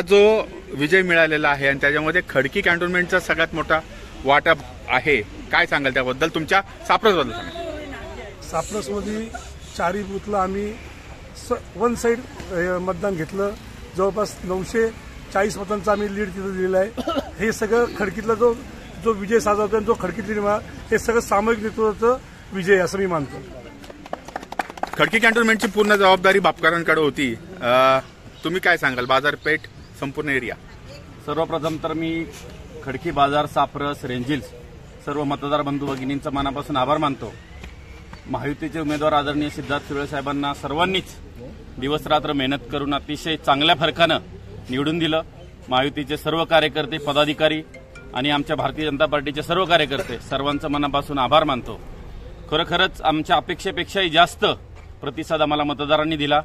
जो विजय मिळालेला आहे आणि त्याच्यामध्ये खडकी कॅन्टोन्मेंटचा सगळ्यात मोठा वाटा आहे, काय सांगाल त्याबद्दल? तुमच्या साप्रसबद्दल सांगा. साप्रसमध्ये चारही बूथला आम्ही वन साईड मतदान घेतलं. जवळपास 940 मतांचा आम्ही लीड तिथं दिलेला आहे. हे सगळं खडकीतला जो विजय साजरा होतो जो खडकीतली हे सगळं सामूहिक नेतृत्वाचं विजय असं मी मानतो. खडकी कॅन्टोन्मेंटची पूर्ण जबाबदारी बापकरांकडे होती. तुम्ही काय सांगाल? बाजारपेठ संपूर्ण एरिया. सर्वप्रथम तर मी खडकी बाजार, साप्रस, रेंजिल्स सर्व मतदार बंधू भगिनींचा मनापासून आभार मानतो. महायुतीचे उमेदवार आदरणीय सिद्धार्थ शिरोळे साहेबांना सर्वांनीच दिवस रात्र मेहनत करून अतिशय चांगल्या फरकानं निवडून दिलं. महायुतीचे सर्व कार्यकर्ते, पदाधिकारी आणि आमच्या भारतीय जनता पार्टीचे सर्व कार्यकर्ते सर्वांचं मनापासून आभार मानतो. खरोखरच आमच्या अपेक्षेपेक्षाही जास्त प्रतिसाद आम्हाला मतदारांनी दिला.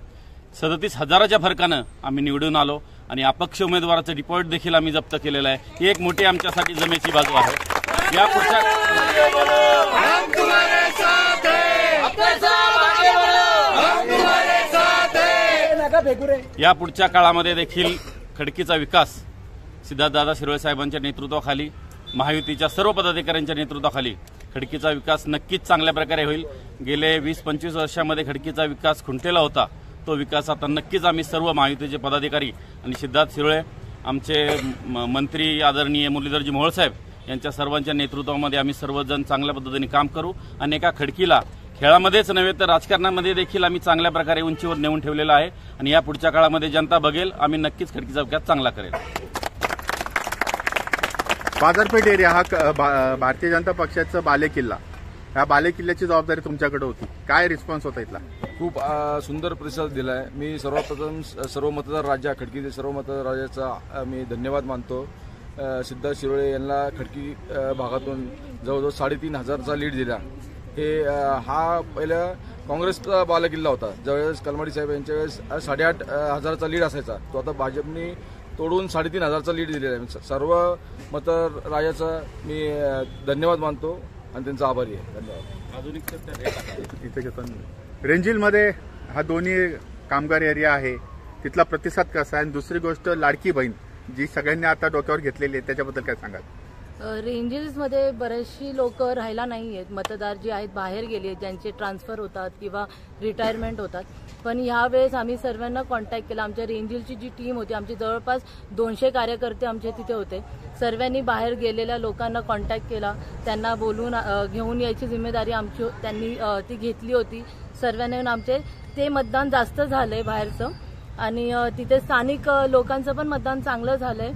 37,000च्या फरकानं आम्ही निवडून आलो आणि अपक्ष उमेदवाराचं डिपॉझिट देखील आम्ही जप्त केलेलं आहे. ही एक मोठी आमच्यासाठी जमेची बाजू आहे. या पुढच्या काळामध्ये देखील खडकीचा विकास सिद्धार्थदादा शिरोळे साहेबांच्या नेतृत्वाखाली, महायुतीच्या सर्व पदाधिकाऱ्यांच्या नेतृत्वाखाली खडकीचा विकास नक्कीच चांगल्या प्रकारे होईल. गेले 20-25 वर्षांमध्ये खडकीचा विकास खुंटलेला होता. तो विकास आता नक्कीच आम्ही सर्व महायुतीचे पदाधिकारी आणि सिद्धार्थ शिरोळे, आमचे मंत्री आदरणीय मुरलीधरजी मोहोळ साहेब यांच्या सर्वांच्या नेतृत्वामध्ये आम्ही सर्वजण चांगल्या पद्धतीने काम करू आणि एका खडकीला खेळामध्येच नव्हे तर राजकारणामध्ये देखील आम्ही चांगल्या प्रकारे उंचीवर नेऊन ठेवलेला आहे आणि या पुढच्या काळामध्ये जनता बघेल आम्ही नक्कीच खडकीचा विकास चांगला करेल. बाजारपेठ एरिया हा भारतीय जनता पक्षाचा बालेकिल्ला, ह्या बालेकिल्ल्याची जबाबदारी तुमच्याकडे होती. काय रिस्पॉन्स होता इथला? खूप सुंदर प्रतिसाद दिलाय. मी सर्वप्रथम सर्व मतदार राजा, खडकीचे सर्व मतदार राजाचा मी धन्यवाद मानतो. सिद्धार्थ शिरोळे यांना खडकी भागातून जवळजवळ 3,500चा लीड दिला. हे हा पहिला काँग्रेसचा बालेकिल्ला होता. ज्यावेळेस कलमाडी साहेब यांच्या वेळेस 8,500चा लीड असायचा, तो आता भाजपने तोडून 3,500चा लीड दिलेला आहे. सर्व मतदार राजाचा मी धन्यवाद मानतो आणि त्यांचा आभारी आहे. धन्यवाद. रेंजिलमध्ये हा दोन्ही कामगार एरिया आहे, तिथला प्रतिसाद कसा आहे? आणि दुसरी गोष्ट, लाडकी बहीण जी सगळ्यांनी आता डोक्यावर घेतलेली आहे, त्याच्याबद्दल काय सांगाल? रेंजल्समध्ये बरेचशी लोक राहायला नाही आहेत. मतदार जे आहेत बाहेर गेले आहेत, ज्यांचे ट्रान्सफर होतात किंवा रिटायरमेंट होतात. पण ह्यावेळेस आम्ही सर्वांना कॉन्टॅक्ट केला. आमच्या रेंजलची जी टीम होती, आमची जवळपास 200 कार्यकर्ते आमचे तिथे होते. सर्वांनी बाहेर गेलेल्या लोकांना कॉन्टॅक्ट केला. त्यांना बोलून घेऊन यायची जिम्मेदारी आमची त्यांनी ती घेतली होती. सर्वांनी आमचे ते मतदान जास्त झालंय बाहेरचं आणि तिथे स्थानिक लोकांचं पण मतदान चांगलं झालंय.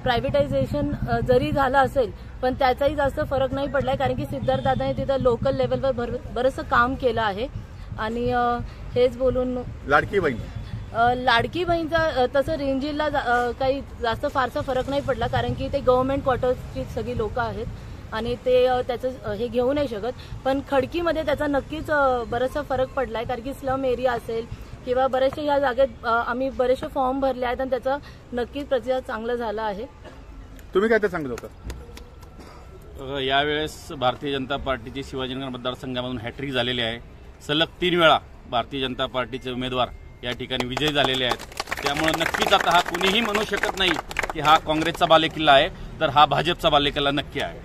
प्रायव्हेटायझेशन जरी झालं असेल पण त्याचाही जास्त फरक नाही पडलाय, कारण की सिद्धार्थदादांनी तिथं लोकल लेवलवर बरंचसं काम केलं आहे. आणि हेच बोलून लाडकी बहीणचा तसं रेंजिलला काही जास्त फारसा फरक नाही पडला, कारण की ते गव्हर्नमेंट क्वार्टर्सची सगळी लोक आहेत आणि ते त्याचं हे घेऊ नाही शकत. पण खडकीमध्ये त्याचा नक्कीच बराचसा फरक पडलाय, कारण की स्लम एरिया असेल किंवा बरेचसे या जागेत आम्ही बरेचसे फॉर्म भरले आहेत आणि त्याचा नक्कीच प्रतिसाद चांगला झाला आहे. तुम्ही काय ते सांगत होता? यावेळेस भारतीय जनता पार्टीची शिवाजीनगर मतदारसंघामधून हॅट्रिक झालेली आहे. सलग 3 वेळा भारतीय जनता पार्टीचे उमेदवार या ठिकाणी विजयी झालेले आहेत. त्यामुळे नक्कीच आता हा कुणीही म्हणू शकत नाही की हा काँग्रेसचा बालेकिल्ला आहे, तर हा भाजपचा बालेकिल्ला नक्की आहे.